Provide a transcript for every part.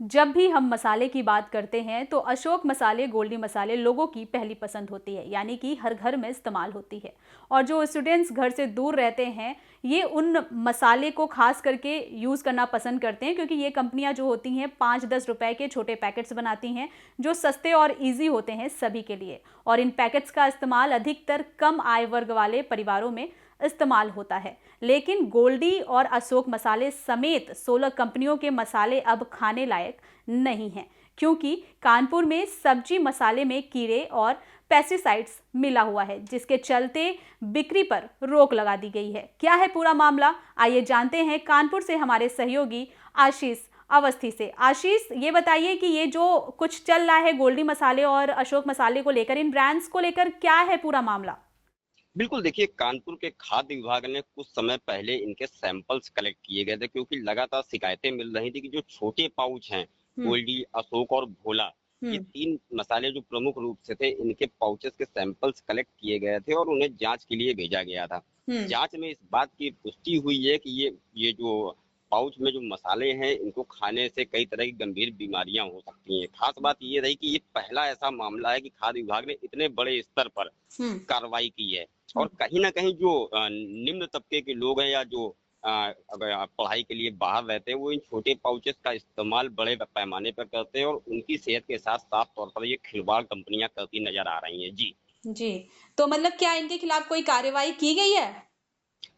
जब भी हम मसाले की बात करते हैं तो अशोक मसाले, गोल्डी मसाले लोगों की पहली पसंद होती है, यानी कि हर घर में इस्तेमाल होती है। और जो स्टूडेंट्स घर से दूर रहते हैं, ये उन मसाले को खास करके यूज़ करना पसंद करते हैं, क्योंकि ये कंपनियां जो होती हैं 5-10 रुपए के छोटे पैकेट्स बनाती हैं, जो सस्ते और ईजी होते हैं सभी के लिए। और इन पैकेट्स का इस्तेमाल अधिकतर कम आय वर्ग वाले परिवारों में इस्तेमाल होता है। लेकिन गोल्डी और अशोक मसाले समेत 16 कंपनियों के मसाले अब खाने लायक नहीं हैं, क्योंकि कानपुर में सब्जी मसाले में कीड़े और पेस्टिसाइड्स मिला हुआ है, जिसके चलते बिक्री पर रोक लगा दी गई है। क्या है पूरा मामला, आइए जानते हैं कानपुर से हमारे सहयोगी आशीष अवस्थी से। आशीष, ये बताइए कि ये जो कुछ चल रहा है गोल्डी मसाले और अशोक मसाले को लेकर, इन ब्रांड्स को लेकर क्या है पूरा मामला? बिल्कुल देखिए, कानपुर के खाद्य विभाग ने कुछ समय पहले इनके सैंपल्स कलेक्ट किए गए थे, क्योंकि लगातार शिकायतें मिल रही थी कि जो छोटे पाउच हैं, हम्म। गोल्डी, अशोक और भोला, ये हम्म। 3 मसाले जो प्रमुख रूप से थे, इनके पाउचेस के सैंपल्स कलेक्ट किए गए थे और उन्हें जांच के लिए भेजा गया था। हम्म। जांच में इस बात की पुष्टि हुई है कि ये जो पाउच में जो मसाले हैं, इनको खाने से कई तरह की गंभीर बीमारियां हो सकती हैं। खास बात ये रही कि ये पहला ऐसा मामला है कि खाद्य विभाग ने इतने बड़े स्तर पर हम्म। कार्रवाई की है। और हम्म। कहीं न कहीं जो निम्न तबके के लोग हैं, या जो अगर आप पढ़ाई के लिए बाहर रहते हैं, वो इन छोटे पाउचेस का इस्तेमाल बड़े पैमाने पर करते हैं और उनकी सेहत के साथ साफ तौर पर ये खिलवाड़ कंपनियां करती नजर आ रही हैं। जी। जी, तो मतलब क्या इनके खिलाफ कोई कार्रवाई की गई है?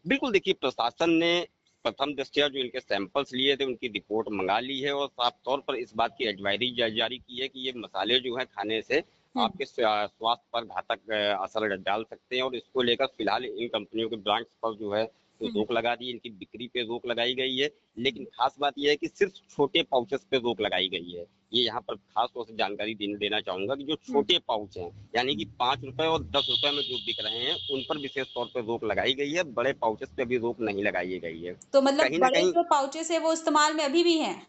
बिल्कुल देखिए, प्रशासन ने प्रथम दृष्टया जो इनके सैंपल्स लिए थे, उनकी रिपोर्ट मंगा ली है और साफ तौर पर इस बात की एडवाइजरी जारी की है कि ये मसाले जो है खाने से हम्म। आपके स्वास्थ्य पर घातक असर डाल सकते हैं, और इसको लेकर फिलहाल इन कंपनियों के ब्रांड्स पर जो है तो हम्म। रोक लगा दी, इनकी बिक्री पे रोक लगाई गई है। लेकिन खास बात यह है कि सिर्फ छोटे पाउचेस पे रोक लगाई गई है। ये यहाँ पर खास तौर से जानकारी देना चाहूंगा कि जो हम्म। छोटे पाउच हैं, यानी कि 5 रुपए और 10 रुपए में जो बिक रहे हैं, उन पर विशेष तौर पर रोक लगाई गई है। बड़े पाउचेस पे अभी रोक नहीं लगाई गई है। तो मतलब कहीं ना बड़े कहीं जो पाउचेस है वो इस्तेमाल में अभी भी हैं?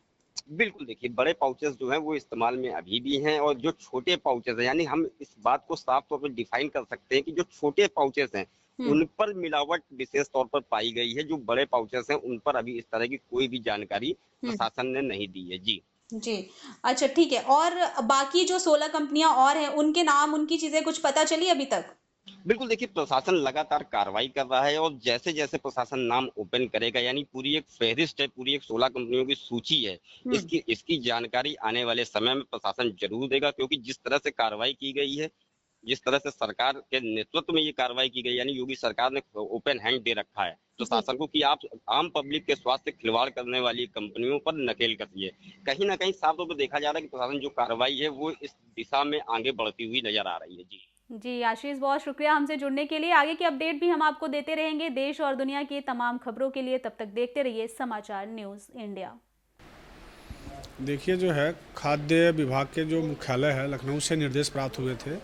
बिल्कुल देखिए, बड़े पाउचेस जो हैं वो इस्तेमाल में अभी भी हैं, और जो छोटे पाउचेस हैं, यानी हम इस बात को साफ तौर पर डिफाइन कर सकते हैं कि जो छोटे पाउचेस हैं, हम्म। उन पर मिलावट विशेष तौर पर पाई गई है। जो बड़े पाउचेस हैं, उन पर अभी इस तरह की कोई भी जानकारी हम्म। प्रशासन ने नहीं दी है। जी। जी। अच्छा, ठीक है। और बाकी जो 16 कंपनियां और हैं, उनके नाम, उनकी चीजें कुछ पता चली अभी तक? बिल्कुल देखिए, प्रशासन लगातार कार्रवाई कर रहा है, और जैसे जैसे प्रशासन नाम ओपन करेगा, यानी पूरी एक फहरिस्त है, पूरी एक 16 कंपनियों की सूची है, हम्म। इसकी इसकी जानकारी आने वाले समय में प्रशासन जरूर देगा। क्योंकि जिस तरह से कार्रवाई की गई है, जिस तरह से सरकार के नेतृत्व में ये कार्रवाई की गई, यानी योगी सरकार ने ओपन हैंड दे रखा है जी। प्रशासन को कि आप आम पब्लिक के स्वास्थ्य से खिलवाड़ करने वाली कंपनियों पर नकेल कसिए। कहीं ना कहीं साफ तौर पर देखा जा रहा है कि प्रशासन जो कार्रवाई है वो इस दिशा में आगे बढ़ती हुई नजर आ रही है। जी। जी आशीष, बहुत शुक्रिया हमसे जुड़ने के लिए। आगे की अपडेट भी हम आपको देते रहेंगे देश और दुनिया की तमाम खबरों के लिए। तब तक देखते रहिए समाचार न्यूज़ इंडिया। देखिए, जो है खाद्य विभाग के जो मुख्यालय है लखनऊ से निर्देश प्राप्त हुए थे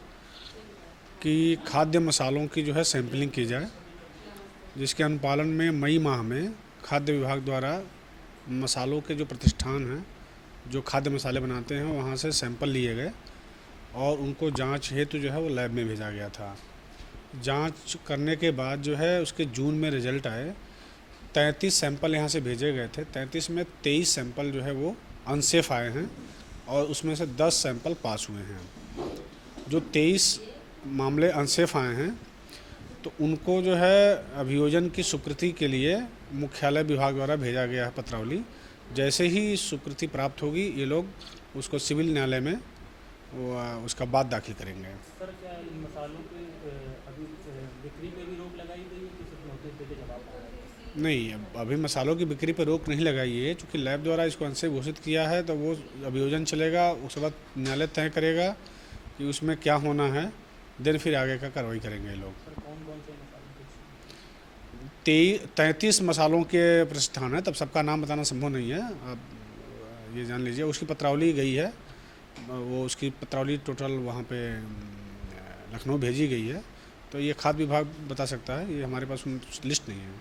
कि खाद्य मसालों की जो है सैंपलिंग की जाए, जिसके अनुपालन में मई माह में खाद्य विभाग द्वारा मसालों के जो प्रतिष्ठान हैं जो खाद्य मसाले बनाते हैं वहाँ से सैंपल लिए गए और उनको जांच हेतु जो है वो लैब में भेजा गया था। जांच करने के बाद जो है उसके जून में रिजल्ट आए। 33 सैंपल यहाँ से भेजे गए थे। 33 में 23 सैंपल जो है वो अनसेफ आए हैं और उसमें से 10 सैंपल पास हुए हैं। जो 23 मामले अनसेफ आए हैं तो उनको जो है अभियोजन की स्वीकृति के लिए मुख्यालय विभाग द्वारा भेजा गया है पत्रावली। जैसे ही स्वीकृति प्राप्त होगी ये लोग उसको सिविल न्यायालय में उसका बाद दाखिल करेंगे। सर, क्या इन मसालों पे अभी बिक्री पे भी रोक लगाई गई है कि सिर्फ नोटिस देके जवाब आ रहा है? नहीं, अभी मसालों की बिक्री पर रोक नहीं लगाई है, चूँकि लैब द्वारा इसको अनसेफ घोषित किया है तो वो अभियोजन चलेगा। उसके बाद न्यायालय तय करेगा कि उसमें क्या होना है, देन फिर आगे का कार्रवाई करेंगे ये लोग। सर, कौन कौन से मसालों के? 33 मसालों के प्रतिष्ठान है, तब सबका नाम बताना संभव नहीं है, आप ये जान लीजिए। उसकी पत्रावली गई है, वो उसकी पत्रावली टोटल वहाँ पे लखनऊ भेजी गई है, तो ये खाद्य विभाग बता सकता है, ये हमारे पास लिस्ट नहीं है।